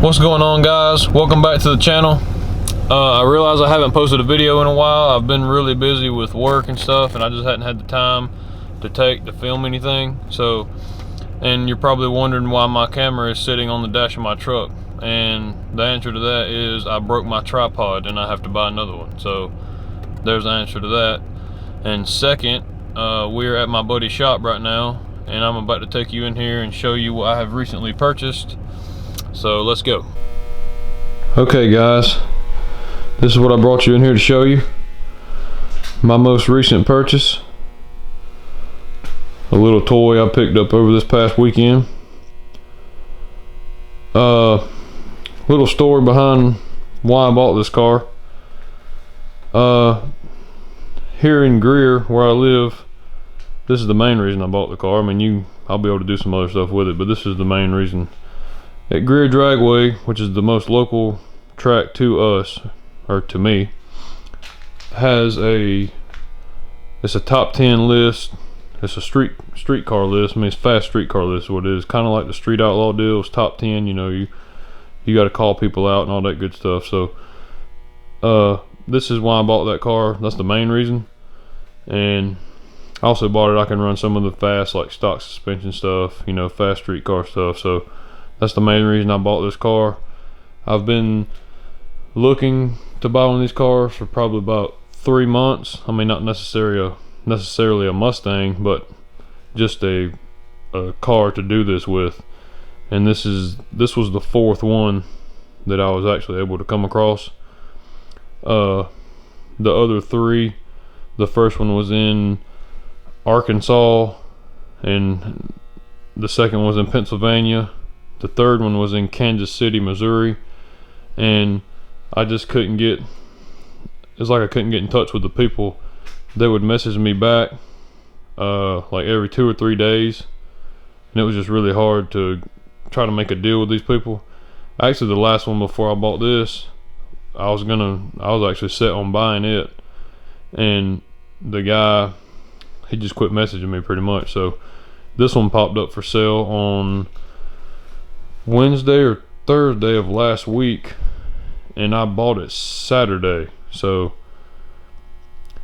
What's going on, guys? Welcome back to the channel. I realize I haven't posted a video in a while. I've been really busy with work and stuff, and I just hadn't had the time to film anything. So, and you're probably wondering why my camera is sitting on the dash of my truck, and the answer to that is I broke my tripod and I have to buy another one. So there's the answer to that. And second, we're at my buddy's shop right now, and I'm about to take you in here and show you what I have recently purchased. So let's go. Okay guys, this is what I brought you in here to show you. My most recent purchase. A little toy I picked up over this past weekend. Little story behind why I bought this car. Here in Greer, where I live, this is the main reason I bought the car. I mean, I'll be able to do some other stuff with it, but this is the main reason. At Greer Dragway, which is the most local track to us, or to me, it's a top 10 list. It's a streetcar list. I mean, it's fast streetcar list is what it is. Kind of like the Street Outlaw deal. It's top 10. You know, you got to call people out and all that good stuff. So this is why I bought that car. That's the main reason. And I also bought it. I can run some of the fast, like stock suspension stuff, you know, fast streetcar stuff. So that's the main reason I bought this car. I've been looking to buy one of these cars for probably about 3 months. I mean, not necessarily a Mustang, but just a car to do this with. And this was the fourth one that I was actually able to come across. The other three, the first one was in Arkansas, and the second was in Pennsylvania. The third one was in Kansas City, Missouri, and I just couldn't get, it's like I couldn't get in touch with the people. They would message me back like every 2 or 3 days, and it was just really hard to try to make a deal with these people. Actually, the last one before I bought this, I was actually set on buying it, and the guy, he just quit messaging me pretty much. So this one popped up for sale on Wednesday or Thursday of last week, and I bought it Saturday. So,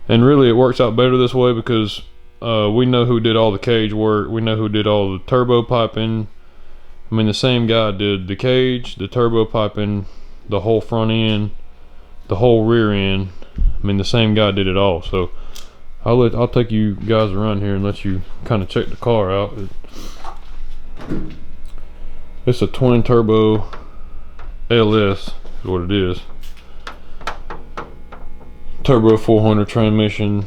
and really it works out better this way because we know who did all the cage work. We know who did all the turbo piping. I mean, the same guy did the cage, the turbo piping, the whole front end, the whole rear end. I mean, the same guy did it all. So I'll take you guys around here and let you kind of check the car out. It's a twin turbo LS is what it is. Turbo 400 transmission,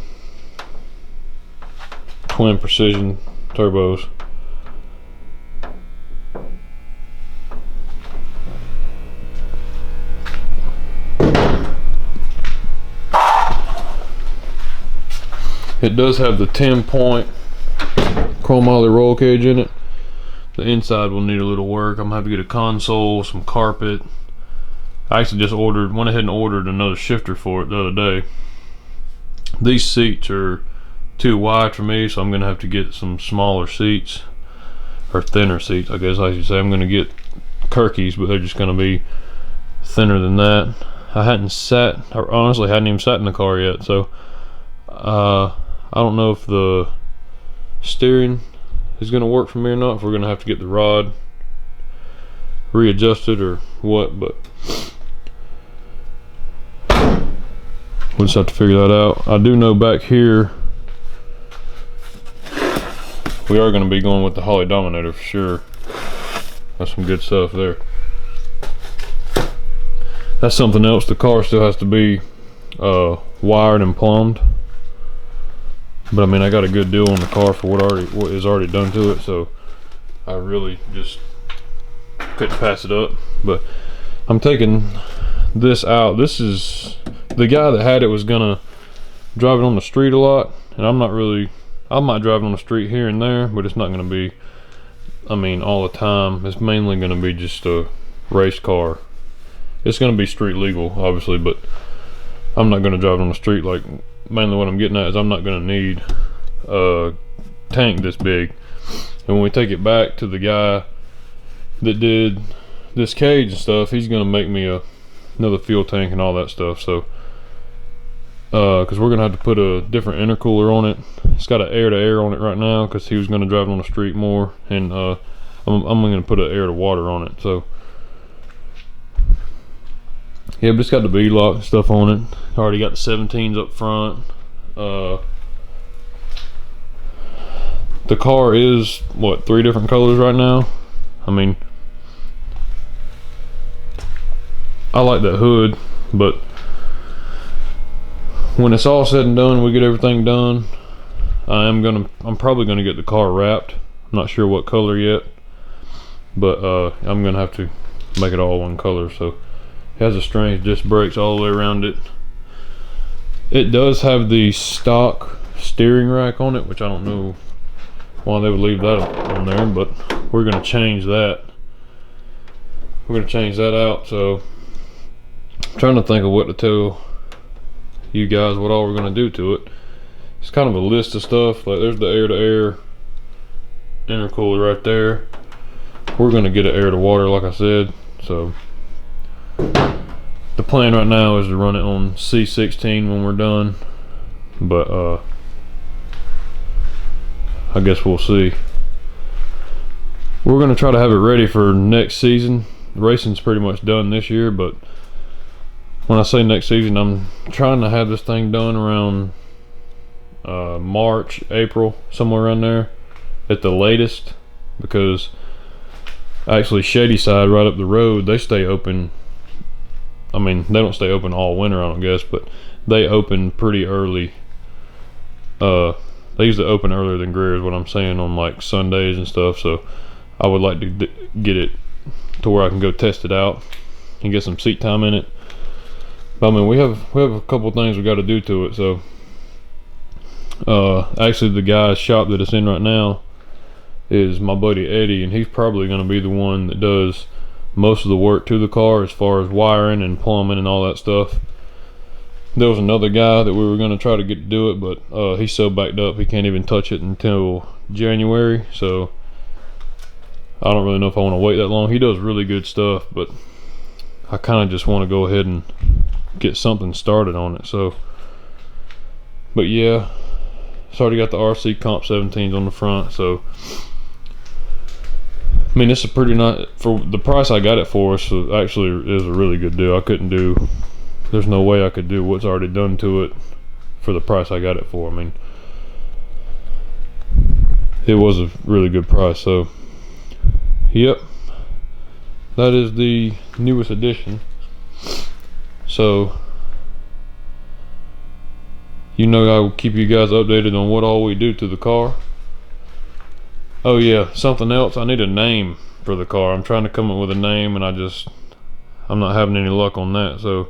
twin precision turbos. It does have the 10-point chromoly roll cage in it. The inside will need a little work. I'm gonna have to get a console, some carpet. I actually just went ahead and ordered another shifter for it the other day. These seats are too wide for me, so I'm gonna have to get some smaller seats, or thinner seats, I guess I should say. I'm gonna get Kirkies, but they're just gonna be thinner than that. I honestly hadn't even sat in the car yet, so I don't know if the steering is going to work for me or not, if we're going to have to get the rod readjusted or what, but we'll just have to figure that out. I do know back here we are going to be going with the Holley Dominator for sure. That's some good stuff there. That's something else. The car still has to be wired and plumbed. But I mean, I got a good deal on the car for what is already done to it, so I really just couldn't pass it up. But I'm taking this out. This is the guy that had it was gonna drive it on the street a lot, and I might drive it on the street here and there, but it's not gonna be, I mean, all the time. It's mainly gonna be just a race car. It's gonna be street legal, obviously, but I'm not gonna drive it on the street. Like, mainly what I'm getting at is I'm not gonna need a tank this big. And when we take it back to the guy that did this cage and stuff, he's gonna make me another fuel tank and all that stuff. So because we're gonna have to put a different intercooler on it. It's got an air-to-air on it right now because he was gonna drive it on the street more, and I'm gonna put an air-to-water on it. So yeah, but it's got the B-lock and stuff on it. Already got the 17s up front. The car is what, 3 different colors right now. I mean, I like that hood, but when it's all said and done, we get everything done, I'm probably gonna get the car wrapped. I'm not sure what color yet, but I'm gonna have to make it all one color. So it has a strange disc brakes all the way around it. It does have the stock steering rack on it, which I don't know why they would leave that on there, but we're gonna change that. We're gonna change that out. So I'm trying to think of what to tell you guys what all we're gonna do to it. It's kind of a list of stuff. Like, there's the air-to-air intercooler right there. We're gonna get an air-to-water, like I said. So the plan right now is to run it on C16 when we're done, but I guess we'll see. We're gonna try to have it ready for next season. The racing's pretty much done this year, but when I say next season, I'm trying to have this thing done around March, April, somewhere around there at the latest, because actually Shady Side right up the road, they stay open. I mean, they don't stay open all winter, I don't guess, but they open pretty early. They usually open earlier than Greer, is what I'm saying, on like Sundays and stuff. So I would like to get it to where I can go test it out and get some seat time in it. But I mean, we have a couple things we got to do to it. So actually, the guy's shop that it's in right now is my buddy Eddie, and he's probably going to be the one that does most of the work to the car as far as wiring and plumbing and all that stuff. There was another guy that we were going to try to get to do it, but he's so backed up he can't even touch it until January. So I don't really know if I want to wait that long. He does really good stuff, but I kind of just want to go ahead and get something started on it. So, but yeah, it's already got the RC Comp 17s on the front. So I mean, it's a pretty nice, for the price I got it for. So actually is a really good deal. I couldn't do, there's no way I could do what's already done to it for the price I got it for. I mean, it was a really good price. So yep, that is the newest edition. So you know, I will keep you guys updated on what all we do to the car. Oh yeah, something else, I need a name for the car. I'm trying to come up with a name, and I'm not having any luck on that. So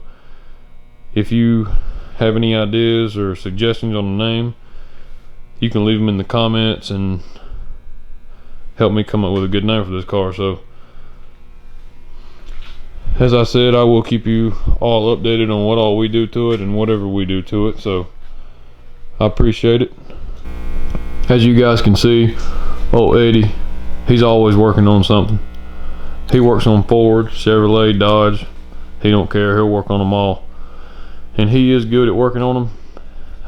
if you have any ideas or suggestions on the name, you can leave them in the comments and help me come up with a good name for this car. So as I said, I will keep you all updated on what all we do to it and whatever we do to it. So I appreciate it. As you guys can see, old Eddie, he's always working on something. He works on Ford, Chevrolet, Dodge. He don't care, he'll work on them all. And he is good at working on them.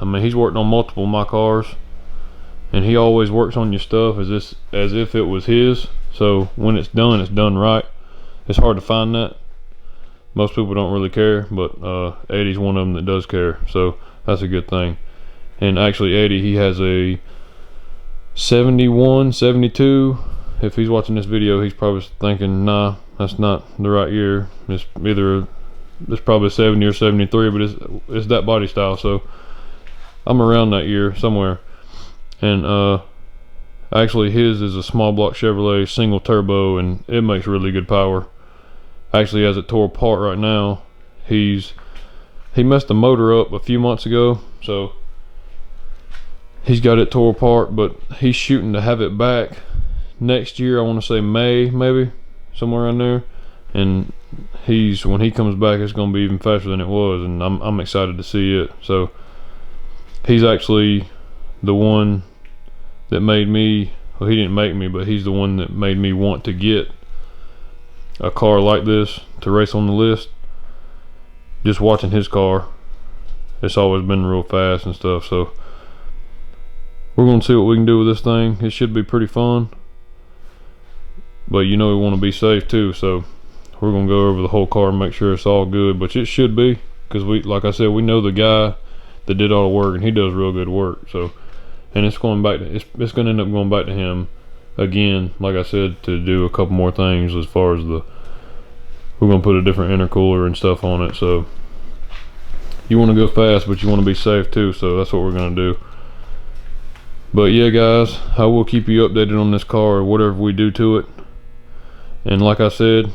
I mean, he's worked on multiple of my cars, and he always works on your stuff as if it was his. So when it's done right. It's hard to find that. Most people don't really care, but Eddie's one of them that does care. So that's a good thing. And actually, Eddie, he has a 71, 72. If he's watching this video, he's probably thinking, nah, that's not the right year. It's probably 70 or 73, but it's that body style. So I'm around that year somewhere. And actually, his is a small block Chevrolet single turbo, and it makes really good power. Actually has it tore apart right now. He messed the motor up a few months ago, so he's got it tore apart, but he's shooting to have it back next year. I want to say May, maybe somewhere around there. And when he comes back, it's going to be even faster than it was, and I'm excited to see it. So he's actually the one that made me, well, he didn't make me, but he's the one that made me want to get a car like this to race on the list. Just watching his car, it's always been real fast and stuff, so we're gonna see what we can do with this thing. It should be pretty fun, but you know we want to be safe too, so we're gonna go over the whole car and make sure it's all good, but it should be, because we, like I said, we know the guy that did all the work, and he does real good work. So, and it's going back to, it's gonna end up going back to him again, like I said, to do a couple more things as far as the, we're gonna put a different intercooler and stuff on it. So you want to go fast, but you want to be safe too, so that's what we're gonna do. But yeah guys, I will keep you updated on this car or whatever we do to it. And like I said,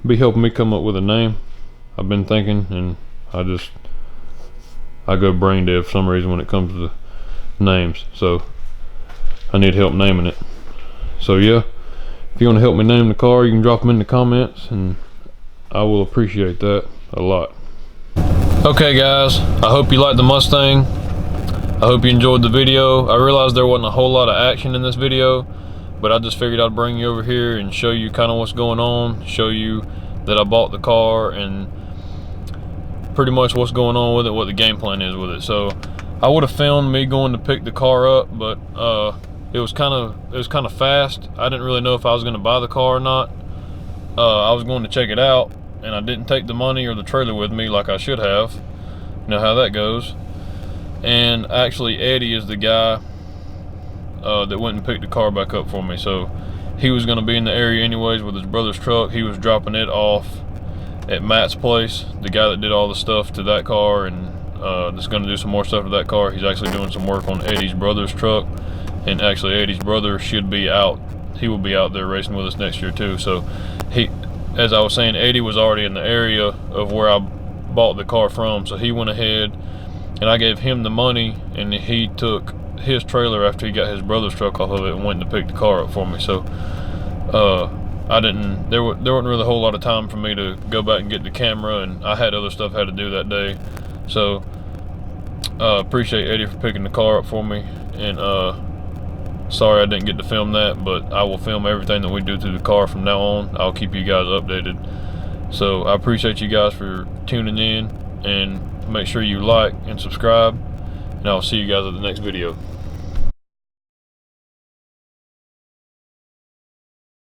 be helping me come up with a name. I've been thinking, and I go brain dead for some reason when it comes to names, so I need help naming it. So yeah, if you want to help me name the car, you can drop them in the comments, and I will appreciate that a lot. Okay guys, I hope you liked the Mustang. I hope you enjoyed the video. I realized there wasn't a whole lot of action in this video, but I just figured I'd bring you over here and show you kind of what's going on, show you that I bought the car and pretty much what's going on with it, what the game plan is with it. So I would have filmed me going to pick the car up, but it was kind of fast. I didn't really know if I was going to buy the car or not. I was going to check it out, and I didn't take the money or the trailer with me like I should have. You know how that goes. And actually Eddie is the guy that went and picked the car back up for me. So he was going to be in the area anyways with his brother's truck. He was dropping it off at Matt's place, the guy that did all the stuff to that car, and that's going to do some more stuff to that car. He's actually doing some work on Eddie's brother's truck, and actually Eddie's brother should be out. He will be out there racing with us next year too. So he, as I was saying, Eddie was already in the area of where I bought the car from, so he went ahead and I gave him the money, and he took his trailer after he got his brother's truck off of it and went to pick the car up for me. So there wasn't really a whole lot of time for me to go back and get the camera, and I had other stuff I had to do that day. So appreciate Eddie for picking the car up for me, and sorry I didn't get to film that, but I will film everything that we do to the car from now on. I'll keep you guys updated. So I appreciate you guys for tuning in, and make sure you like and subscribe, and I'll see you guys at the next video.